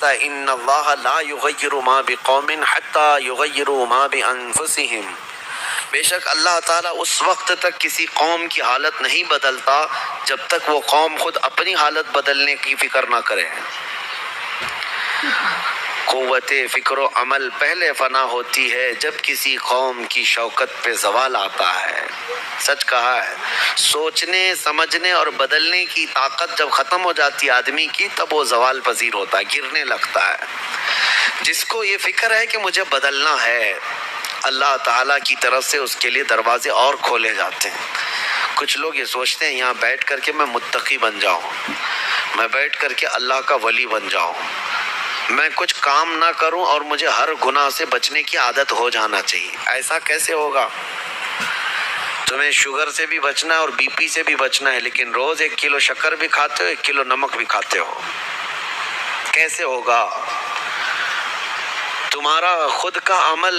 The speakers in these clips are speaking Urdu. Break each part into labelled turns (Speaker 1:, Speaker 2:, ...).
Speaker 1: فرماتا ہے ان اللہ لا یغیر ما بقوم حتی یغیروا ما بانفسہم، بے شک اللہ تعالیٰ اس وقت تک کسی قوم کی حالت نہیں بدلتا جب تک وہ قوم خود اپنی حالت بدلنے کی فکر نہ کرے۔ قوت فکر و عمل پہلے فنا ہوتی ہے جب کسی قوم کی شوکت پہ زوال آتا ہے۔ سچ کہا ہے، سوچنے سمجھنے اور بدلنے کی طاقت جب ختم ہو جاتی ہے آدمی کی، تب وہ زوال پذیر ہوتا ہے، گرنے لگتا ہے۔ جس کو یہ فکر ہے کہ مجھے بدلنا ہے، اللہ تعالیٰ کی طرف سے اس کے لیے دروازے اور کھولے جاتے ہیں۔ کچھ لوگ یہ سوچتے ہیں یہاں بیٹھ کر کے میں متقی بن جاؤں، میں بیٹھ کر کے اللہ کا ولی بن جاؤں، میں کچھ کام نہ کروں اور مجھے ہر گناہ سے بچنے کی عادت ہو جانا چاہیے۔ ایسا کیسے ہوگا؟ تمہیں شوگر سے بھی بچنا ہے اور بی پی سے بھی بچنا ہے، لیکن روز 1 کلو شکر بھی کھاتے ہو، 1 کلو نمک بھی کھاتے ہو، کیسے ہوگا؟ تمہارا خود کا عمل،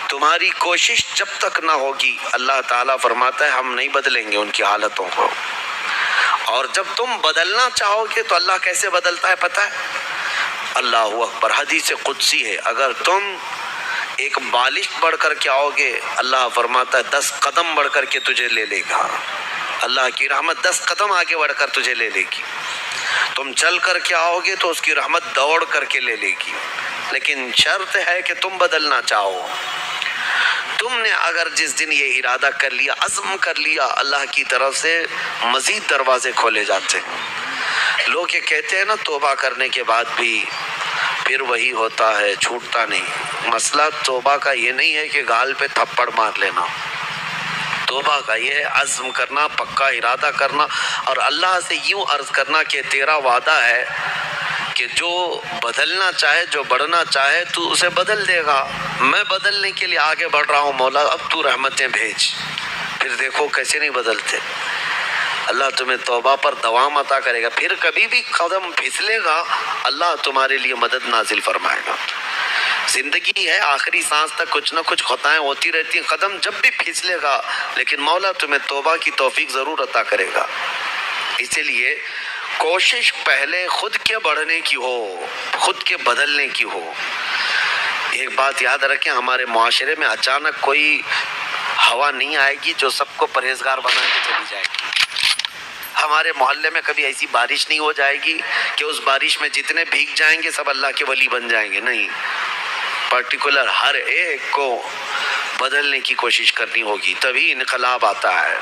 Speaker 1: تمہاری کوشش جب تک نہ ہوگی، اللہ تعالیٰ فرماتا ہے ہم نہیں بدلیں گے ان کی حالتوں کو۔ اور جب تم بدلنا چاہو گے تو اللہ کیسے بدلتا ہے پتہ ہے؟ اللہ اکبر، حدیث قدسی ہے، اگر تم ایک بالش بڑھ کر کے آؤ گے، اللہ فرماتا ہے 10 قدم بڑھ کر کے تجھے لے لے گا۔ اللہ کی رحمت 10 قدم آگے بڑھ کر تجھے لے لے گی۔ تم چل کر کے آؤ گے تو اس کی رحمت دوڑ کر کے لے لے گی، لیکن شرط ہے کہ تم بدلنا چاہو۔ تم نے اگر جس دن یہ ارادہ کر لیا، عزم کر لیا، اللہ کی طرف سے مزید دروازے کھولے جاتے ہیں۔ لوگ یہ کہتے ہیں نا توبہ کرنے کے بعد بھی پھر وہی ہوتا ہے، چھوٹتا نہیں۔ مسئلہ توبہ کا یہ نہیں ہے کہ گال پہ تھپڑ مار لینا، توبہ کا یہ ہے عزم کرنا، پکا ارادہ کرنا، اور اللہ سے یوں عرض کرنا کہ تیرا وعدہ ہے کہ جو بدلنا چاہے، جو بڑھنا چاہے تو اسے بدل دے گا۔ میں بدلنے کے لیے آگے بڑھ رہا ہوں مولا، اب تو رحمتیں بھیج۔ پھر دیکھو کیسے نہیں بدلتے۔ اللہ تمہیں توبہ پر دوام عطا کرے گا، پھر کبھی بھی قدم پھسلے گا اللہ تمہارے لیے مدد نازل فرمائے گا۔ زندگی ہے، آخری سانس تک کچھ نہ کچھ خطائیں ہوتی رہتی ہیں، قدم جب بھی پھسلے گا لیکن مولا تمہیں توبہ کی توفیق ضرور عطا کرے گا۔ اسی لیے کوشش پہلے خود کے بڑھنے کی ہو، خود کے بدلنے کی ہو۔ ایک بات یاد رکھیں، ہمارے معاشرے میں اچانک کوئی ہوا نہیں آئے گی جو سب کو پرہیزگار بنا کے چلی جائے گی۔ ہمارے محلے میں کبھی ایسی بارش نہیں ہو جائے گی کہ اس بارش میں جتنے بھیگ جائیں گے سب اللہ کے ولی بن جائیں گے، نہیں، پرٹیکولر ہر ایک کو بدلنے کی کوشش کرنی ہوگی، تبھی انقلاب آتا ہے۔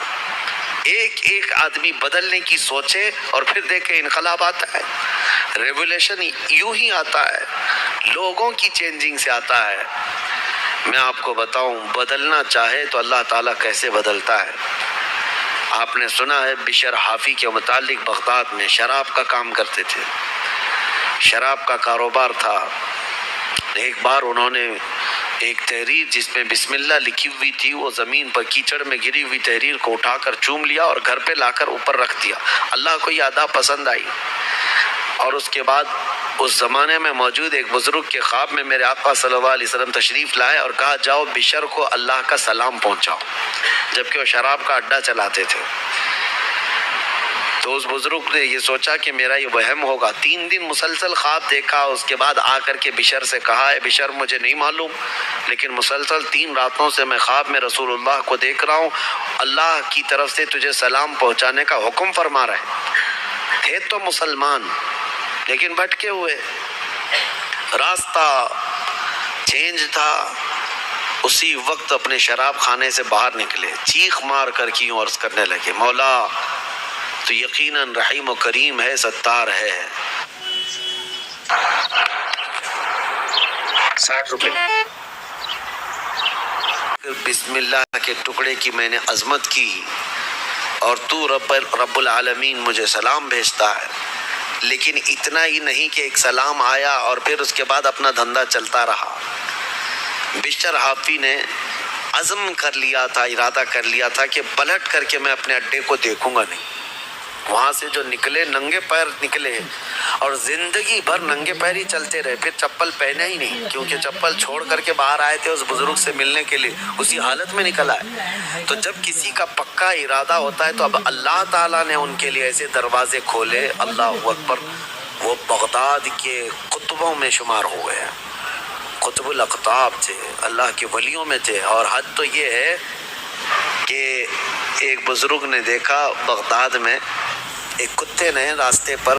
Speaker 1: ایک ایک آدمی بدلنے کی سوچے اور پھر دیکھے انقلاب آتا ہے۔ ریولیوشن یوں ہی آتا ہے، لوگوں کی چینجنگ سے آتا ہے۔ میں آپ کو بتاؤں، بدلنا چاہے تو اللہ تعالیٰ کیسے بدلتا ہے۔ آپ نے سنا ہے بشر حافی کے متعلق، بغداد میں شراب کا کام کرتے تھے، شراب کا کاروبار تھا۔ ایک بار انہوں نے ایک تحریر جس میں بسم اللہ لکھی ہوئی تھی، وہ زمین پر کیچڑ میں گری ہوئی تحریر کو اٹھا کر چوم لیا اور گھر پہ لا کر اوپر رکھ دیا۔ اللہ کو یہ ادا پسند آئی، اور اس کے بعد اس زمانے میں موجود ایک بزرگ کے خواب میں میرے آقا صلی اللہ علیہ وسلم تشریف لائے اور کہا جاؤ بشر کو اللہ کا سلام پہنچاؤ، جبکہ وہ شراب کا اڈا چلاتے تھے۔ تو اس بزرگ نے یہ سوچا کہ میرا یہ وہم ہوگا، 3 دن مسلسل خواب دیکھا، اس کے بعد آ کر کے بشر سے کہا ہے بشر مجھے نہیں معلوم، لیکن مسلسل 3 راتوں سے میں خواب میں رسول اللہ کو دیکھ رہا ہوں، اللہ کی طرف سے تجھے سلام پہنچانے کا حکم فرما رہے تھے۔ تو مسلمان لیکن بھٹکے ہوئے، راستہ چینج تھا۔ اسی وقت اپنے شراب خانے سے باہر نکلے، چیخ مار کر کی عرض کرنے لگے مولا تو یقیناً رحیم و کریم ہے، ستار ہے۔ 60 روپے بسم اللہ کے ٹکڑے کی میں نے عظمت کی، اور تو رب العالمین مجھے سلام بھیجتا ہے۔ لیکن اتنا ہی نہیں کہ ایک سلام آیا اور پھر اس کے بعد اپنا دھندا چلتا رہا۔ بشر حافی نے عزم کر لیا تھا، ارادہ کر لیا تھا کہ پلٹ کر کے میں اپنے اڈے کو دیکھوں گا نہیں۔ وہاں سے جو نکلے ننگے پیر نکلے اور زندگی بھر ننگے پیر ہی چلتے رہے، پھر چپل پہنے ہی نہیں، کیونکہ چپل چھوڑ کر کے باہر آئے تھے اس بزرگ سے ملنے کے لیے، اسی حالت میں نکل آئے۔ تو جب کسی کا پکا ارادہ ہوتا ہے تو اب اللہ تعالیٰ نے ان کے لیے ایسے دروازے کھولے، اللہ اکبر۔ وہ بغداد کے قطب قطبوں میں شمار ہو گئے ہیں، قطب الاقطاب تھے، اللہ کے ولیوں میں تھے۔ اور حد تو یہ ہے کہ ایک بزرگ نے دیکھا بغداد میں ایک کتے نے راستے پر